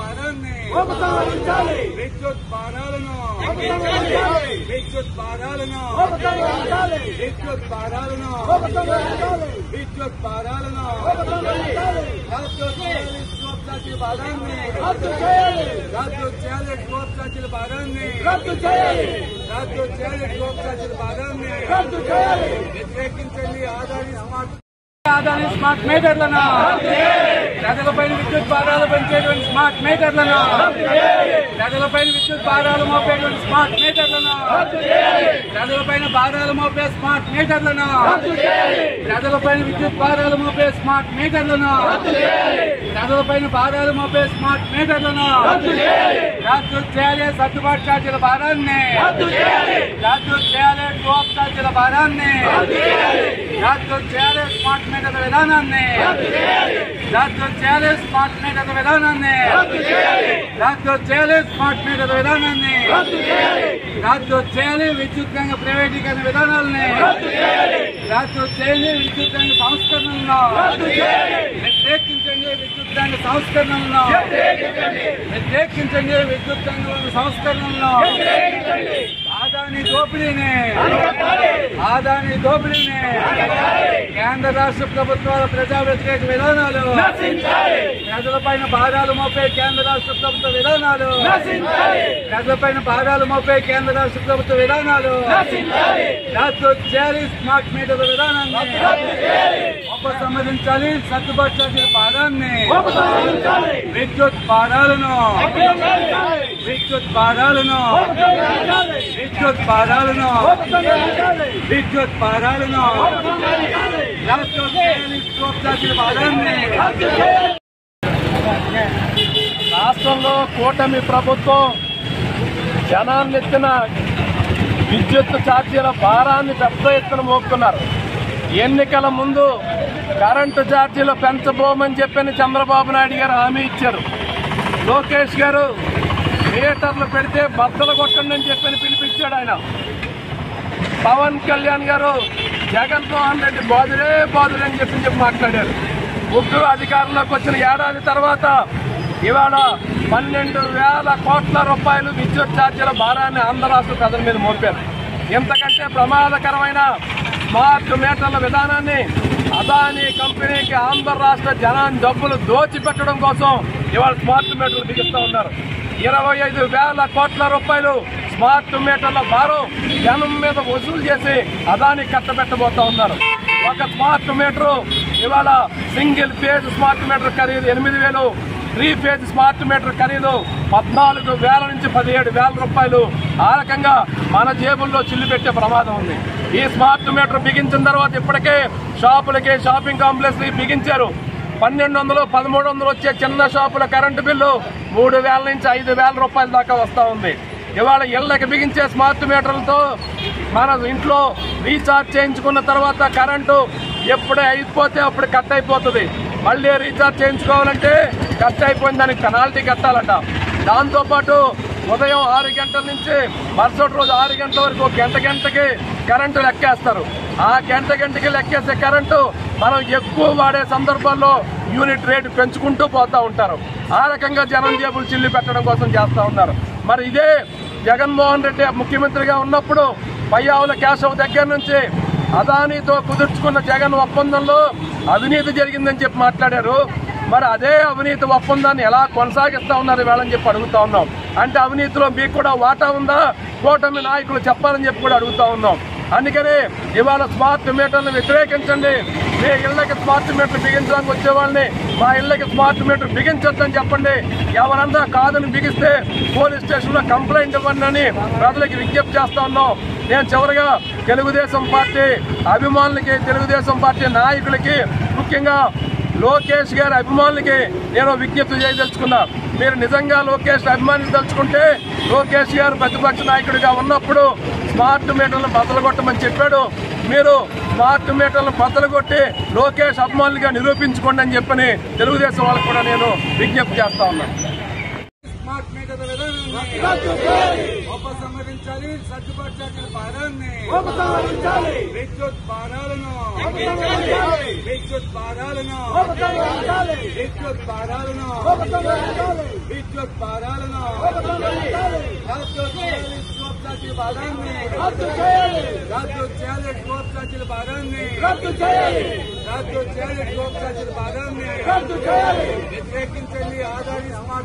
భారాన్ని విద్యుత్ భారాలను విద్యుత్ భారాలను విద్యుత్ భారాలను విద్యుత్ భారాలను రద్దు చేయాలి స్టోప్ ఛార్జీల భారాన్ని రద్దు చేయాలి స్టోప్ ఛార్జీల భారాన్ని రద్దు చేయాలి స్టోప్ ఛార్జీల భారాన్ని రద్దు చేయాలి వ్యతిరేకించండి ఆదాని స్మార్ట్ మీటర్లను ప్రజలపైన విద్యుత్ భారాలు పెంచేటువంటి స్మార్ట్ మీటర్లను ప్రజలపైన విద్యుత్ భారాలు మోపేటువంటి స్మార్ట్ మీటర్లను ప్రజలపైన భారాలు మోపే స్మార్ట్ మీటర్లను ప్రజలపైన విద్యుత్ భారాలు మోపే స్మార్ట్ మీటర్లను ప్రజలపైన భారాలు మోపే స్మార్ట్ మీటర్లను రద్దు చేయాలి సర్దుబాటు ఛార్జీల భారాన్ని రద్దు చేయాలి టోప్ ఛార్జీల భారాన్ని రద్దు చేయాలి స్మార్ట్ మీటర్ల విధానాన్ని రద్దు చేయాలి స్మార్ట్ మీటర్ల విధానాన్ని రద్దు చేయాలి స్మార్ట్ మీటర్ల విధానాన్ని రద్దు చేయాలి విద్యుత్ రంగ ప్రైవేటీకరణ విధానాలని రద్దు చేయాలి విద్యుత్ రంగ సంస్కరణలను వ్యతిరేకించండి విద్యుత్ రంగ సంస్కరణలను వ్యతిరేకించండి విద్యుత్ రంగ సంస్కరణలను ఆదాని దోపిడీని కేంద్ర రాష్ట్ర ప్రభుత్వాల ప్రజా వ్యతిరేక విధానాలు ప్రజలపైన భారాలు మోపే కేంద్ర రాష్ట్ర ప్రభుత్వ విధానాలు ప్రజలపైన భారాలు మోపే కేంద్ర రాష్ట్ర ప్రభుత్వ విధానాలు రద్దు చేయాలి స్మార్ట్ మీటర్ల విధానాన్ని ఉపసంహరించాలి సర్దుబాటు ఛార్జీల భారాన్ని విద్యుత్ భారాలను విద్యుత్ భారాలను విద్యుత్ భారాలను విద్యుత్ భారాలను రద్దు చేయాలి స్టోప్ ఛార్జీల భారాన్ని రాష్ట్రంలో కూటమి ప్రభుత్వం జనాన్నెత్తిన విద్యుత్ ఛార్జీల భారాన్ని పెద్ద ఎత్తున మోపుతున్నారు. ఎన్నికల ముందు కరెంటు ఛార్జీలు పెంచబోమని చెప్పని చంద్రబాబు నాయుడు గారు హామీ ఇచ్చారు. లోకేష్ గారు థియేటర్లు పెడితే బద్దలు కొట్టండి అని చెప్పని పిలిపించాడు ఆయన. పవన్ కళ్యాణ్ గారు జగన్మోహన్ రెడ్డి బాధుడే అని చెప్పి మాట్లాడారు. ముగ్గురు అధికారంలోకి వచ్చిన ఏడాది తర్వాత ఇవాళ 12,000 కోట్ల రూపాయలు విద్యుత్ ఛార్జీల భారాన్ని ఆంధ్ర రాష్ట్ర ప్రజల మీద మోపారు. ఇంతకంటే ప్రమాదకరమైన స్మార్ట్ మీటర్ల విధానాన్ని అదానీ కంపెనీకి ఆంధ్ర రాష్ట్ర జనాన్ని డబ్బులు దోచిపెట్టడం కోసం ఇవాళ స్మార్ట్ మీటర్లు బిగిస్తూ ఉన్నారు. 25,000 కోట్ల రూపాయలు స్మార్ట్ మీటర్ల భారం జనం మీద వసూలు చేసి అదానీ కట్టబెట్టబోతా ఉన్నారు. ఒక స్మార్ట్ మీటరు ఇవాళ సింగిల్ ఫేజ్ స్మార్ట్ మీటర్ ఖరీదు 8,000, 3 ఫేజ్ స్మార్ట్ మీటర్ ఖరీదు 14,000 నుంచి 17,000 రూపాయలు. ఆ రకంగా మన జేబుల్లో చిల్లు పెట్టే ప్రమాదం ఉంది. ఈ స్మార్ట్ మీటర్ బిగించిన తర్వాత ఇప్పటికే షాపులకి షాపింగ్ కాంప్లెక్స్ బిగించారు. 1,200, 1,300 వచ్చే చిన్న షాపుల కరెంటు బిల్లు 3,000 నుంచి 5,000 రూపాయల దాకా వస్తూ ఉంది. ఇవాళ ఇళ్లకి బిగించే స్మార్ట్ మీటర్లతో మన ఇంట్లో రీఛార్జ్ చేయించుకున్న తర్వాత కరెంటు ఎప్పుడే అయిపోతే అప్పుడు కట్ అయిపోతుంది. మళ్ళీ రీఛార్జ్ చేయించుకోవాలంటే కట్ అయిపోయింది, దానికి పెనాల్టీ కట్టాలట. దాంతోపాటు ఉదయం 6 గంటల నుంచి మరుసటి రోజు 6 గంటల వరకు గంటకి కరెంటు లెక్కేస్తారు. ఆ గంటకి లెక్కేసే కరెంటు మనం ఎక్కువ వాడే సందర్భాల్లో యూనిట్ రేటు పెంచుకుంటూ పోతా ఉంటారు. ఆ రకంగా జనం జేబులు చిల్లు పెట్టడం కోసం చేస్తూ ఉన్నారు. మరి ఇదే జగన్మోహన్ రెడ్డి ముఖ్యమంత్రిగా ఉన్నప్పుడు పయ్యావుల కేశవ్ దగ్గర నుంచి అదానీతో కుదుర్చుకున్న జగన్ ఒప్పందంలో అవినీతి జరిగిందని చెప్పి మాట్లాడారు. మరి అదే అవినీతి ఒప్పందాన్ని ఎలా కొనసాగిస్తా ఉన్నారు ఇవాళని చెప్పి అడుగుతా ఉన్నాం. అంటే అవినీతిలో మీకు కూడా వాటా ఉందా, కూటమి నాయకులు చెప్పాలని చెప్పి కూడా అడుగుతా ఉన్నాం. అందుకని ఇవాళ స్మార్ట్ మీటర్లు వ్యతిరేకించండి. మీ ఇళ్లకి స్మార్ట్ మీటర్ బిగించడానికి వచ్చే వాళ్ళని మా ఇళ్లకి స్మార్ట్ మీటర్ బిగించొద్దని చెప్పండి. ఎవరన్నా కాదని బిగిస్తే పోలీస్ స్టేషన్లో కంప్లైంట్ ఇవ్వండి అని ప్రజలకు విజ్ఞప్తి చేస్తా ఉన్నాం. నేను చివరిగా తెలుగుదేశం పార్టీ అభిమానులకి, తెలుగుదేశం పార్టీ నాయకులకి, ముఖ్యంగా లోకేష్ గారి అభిమానులకి నేను విజ్ఞప్తి చేయదలుచుకున్నా. మీరు నిజంగా లోకేష్ అభిమానించదలుచుకుంటే లోకేష్ గారు ప్రతిపక్ష నాయకుడిగా ఉన్నప్పుడు స్మార్ట్ మీటర్లను బద్దలుగొట్టమని చెప్పాడు. మీరు స్మార్ట్ మీటర్లను బద్దలుగొట్టి లోకేష్ అభిమానులుగా నిరూపించుకోండి అని చెప్పని తెలుగుదేశం వాళ్ళకు కూడా నేను విజ్ఞప్తి చేస్తా ఉన్నాను. స్మార్ట్ మీటర్ల విధానాన్ని ఉపసంహరించాలి, సర్దుబాటు ఛార్జీల భారాన్ని విద్యుత్ భారాలను విద్యుత్ భారాలను విద్యుత్ భారాలను విద్యుత్ భారాలను రద్దు చేయాలి. స్కోప్ ఛార్జీల భారాన్ని రద్దు చేయాలి. స్కోప్ ఛార్జీల భారాన్ని రద్దు చేయాలి. స్కోప్ ఛార్జీల భారాన్ని రద్దు చేయాలి. వ్యతిరేకించండి. ఆదాని స్మార్ట్